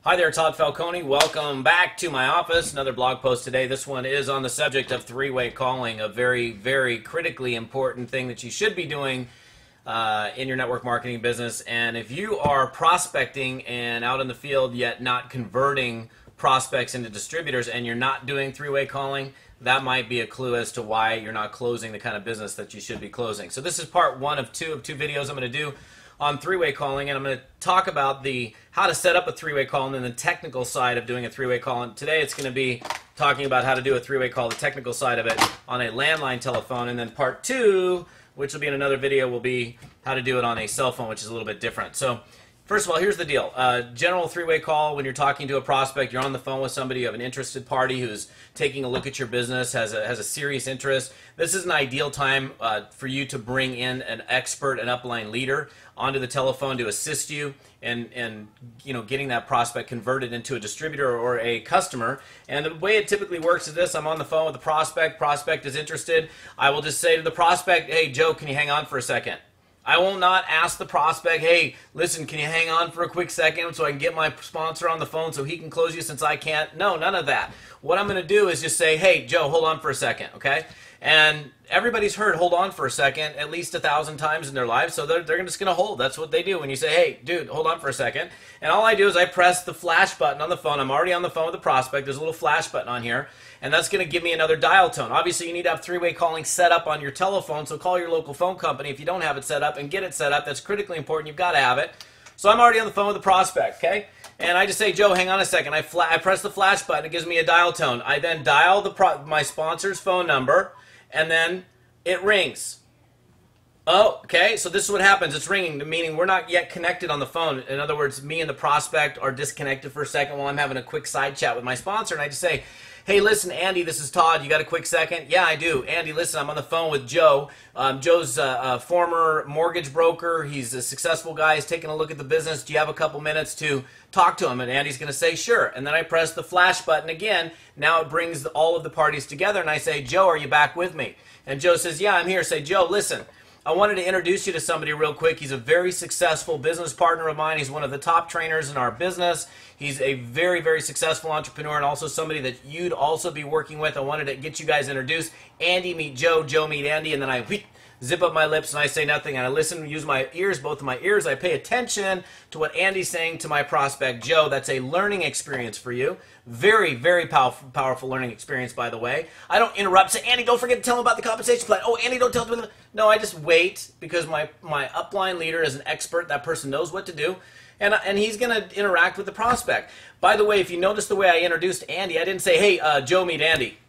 Hi there, Todd Falcone. Welcome back to my office. Another blog post today. This one is on the subject of three-way calling, a very, very critically important thing that you should be doing in your network marketing business. And if you are prospecting and out in the field yet not converting prospects into distributors and you're not doing three-way calling, that might be a clue as to why you're not closing the kind of business that you should be closing. So this is part one of two videos I'm going to do on three-way calling, and I'm going to talk about how to set up a three-way call and then the technical side of doing a three-way call. And today it's going to be talking about how to do a three-way call, the technical side of it on a landline telephone, and then part two, which will be in another video, will be how to do it on a cell phone, which is a little bit different. So first of all, here's the deal. General three-way call, when you're talking to a prospect, you're on the phone with somebody, you have an interested party who's taking a look at your business, has a serious interest. This is an ideal time for you to bring in an expert, an upline leader onto the telephone to assist you in getting that prospect converted into a distributor or a customer. And the way it typically works is this: I'm on the phone with the prospect is interested. I will just say to the prospect, "Hey Joe, can you hang on for a second?" I will not ask the prospect, "Hey, listen, can you hang on for a quick second so I can get my sponsor on the phone so he can close you since I can't?" No, none of that. What I'm going to do is just say, "Hey, Joe, hold on for a second," okay? And everybody's heard "hold on for a second" at least 1,000 times in their lives, so they're just going to hold. That's what they do when you say, "Hey, dude, hold on for a second." And all I do is I press the flash button on the phone. I'm already on the phone with the prospect. There's a little flash button on here, and that's going to give me another dial tone. Obviously, you need to have three-way calling set up on your telephone, so call your local phone company if you don't have it set up and get it set up. That's critically important. You've got to have it. So I'm already on the phone with the prospect, okay? And I just say, "Joe, hang on a second." I press the flash button. It gives me a dial tone. I then dial my sponsor's phone number, and then it rings. Oh, okay, so this is what happens. It's ringing, meaning we're not yet connected on the phone. In other words, me and the prospect are disconnected for a second while I'm having a quick side chat with my sponsor, and I just say, "Hey, listen, Andy, this is Todd. You got a quick second?" "Yeah, I do." "Andy, listen, I'm on the phone with Joe. Joe's a former mortgage broker. He's a successful guy. He's taking a look at the business. Do you have a couple minutes to talk to him?" And Andy's going to say, "Sure." And then I press the flash button again. Now it brings all of the parties together, and I say, "Joe, are you back with me?" And Joe says, "Yeah, I'm here." Say, "Joe, listen, I wanted to introduce you to somebody real quick. He's a very successful business partner of mine. He's one of the top trainers in our business. He's a very, very successful entrepreneur and also somebody that you'd also be working with. I wanted to get you guys introduced. Andy meet Joe, Joe meet Andy." And then I zip up my lips and I say nothing. And I listen, use my ears, both of my ears. I pay attention to what Andy's saying to my prospect, Joe. That's a learning experience for you. Very, very powerful learning experience, by the way. I don't interrupt. Say, "Andy, don't forget to tell him about the compensation plan." "Oh, Andy, don't tell him." No, I just wait because my upline leader is an expert. That person knows what to do. And he's going to interact with the prospect. By the way, if you notice the way I introduced Andy, I didn't say, "Hey, Joe, meet Andy."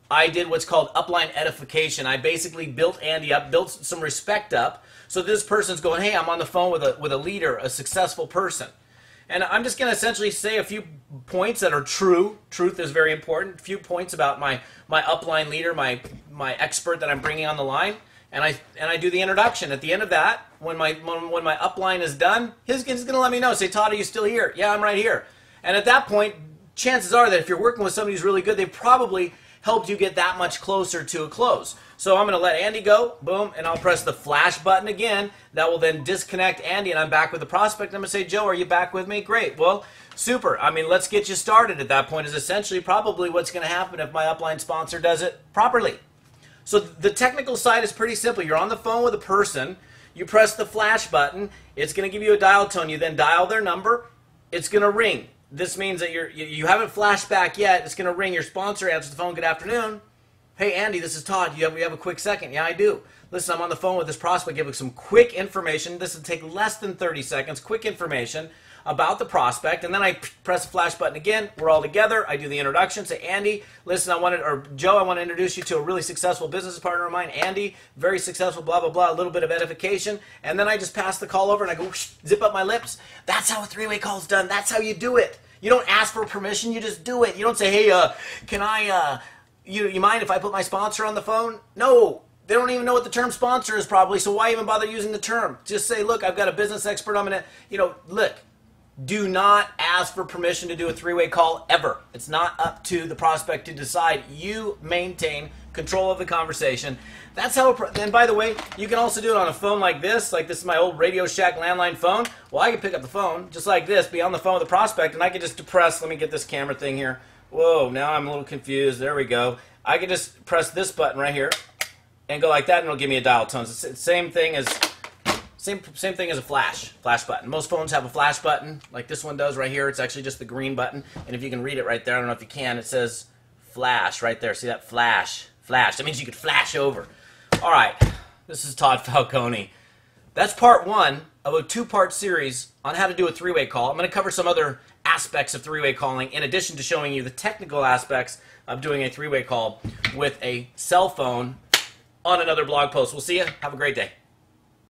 I did what's called upline edification. I basically built Andy up, built some respect up, so this person's going, "Hey, I'm on the phone with a leader, a successful person." And I'm just going to essentially say a few points that are true. Truth is very important. A few points about my upline leader, my expert that I'm bringing on the line, and I do the introduction. At the end of that, when my upline is done, he's going to let me know. Say, "Todd, are you still here?" "Yeah, I'm right here." And at that point, chances are that if you're working with somebody who's really good, they probably helped you get that much closer to a close. So I'm going to let Andy go, boom, and I'll press the flash button again. That will then disconnect Andy, and I'm back with the prospect. I'm going to say, "Joe, are you back with me?" "Great." "Well, super. I mean, let's get you started." At that point is essentially probably what's going to happen if my upline sponsor does it properly. So the technical side is pretty simple. You're on the phone with a person. You press the flash button. It's going to give you a dial tone. You then dial their number. It's going to ring. This means that you haven't flashed back yet. It's going to ring. Your sponsor answers the phone. "Good afternoon. Hey, Andy, this is Todd. We have a quick second?" "Yeah, I do." "Listen, I'm on the phone with this prospect. Give us some quick information." This will take less than 30 seconds. Quick information about the prospect. And then I press the flash button again. We're all together. I do the introduction. Say, "Andy, listen, Joe, I want to introduce you to a really successful business partner of mine. Andy, very successful, blah, blah, blah." A little bit of edification. And then I just pass the call over and I go, whoosh, zip up my lips. That's how a three-way call is done. That's how you do it. You don't ask for permission. You just do it. You don't say, "Hey, can I, you mind if I put my sponsor on the phone?" No. They don't even know what the term sponsor is probably, so why even bother using the term? Just say, "Look, I've got a business expert. I'm going to, look, do not ask for permission to do a three-way call ever. It's not up to the prospect to decide. You maintain control of the conversation. That's how, and by the way, you can also do it on a phone like this is my old Radio Shack landline phone. Well, I can pick up the phone just like this, be on the phone with the prospect, and I can just depress, let me get this camera thing here. Whoa, now I'm a little confused. There we go. I can just press this button right here and go like that, and it'll give me a dial tone. It's the same thing as a flash button. Most phones have a flash button like this one does right here. It's actually just the green button, and if you can read it right there, I don't know if you can, it says flash right there. See that? Flash. That means you could flash over. All right, this is Todd Falcone. That's part one of a two-part series on how to do a three-way call. I'm going to cover some other aspects of three-way calling in addition to showing you the technical aspects of doing a three-way call with a cell phone on another blog post. We'll see you. Have a great day.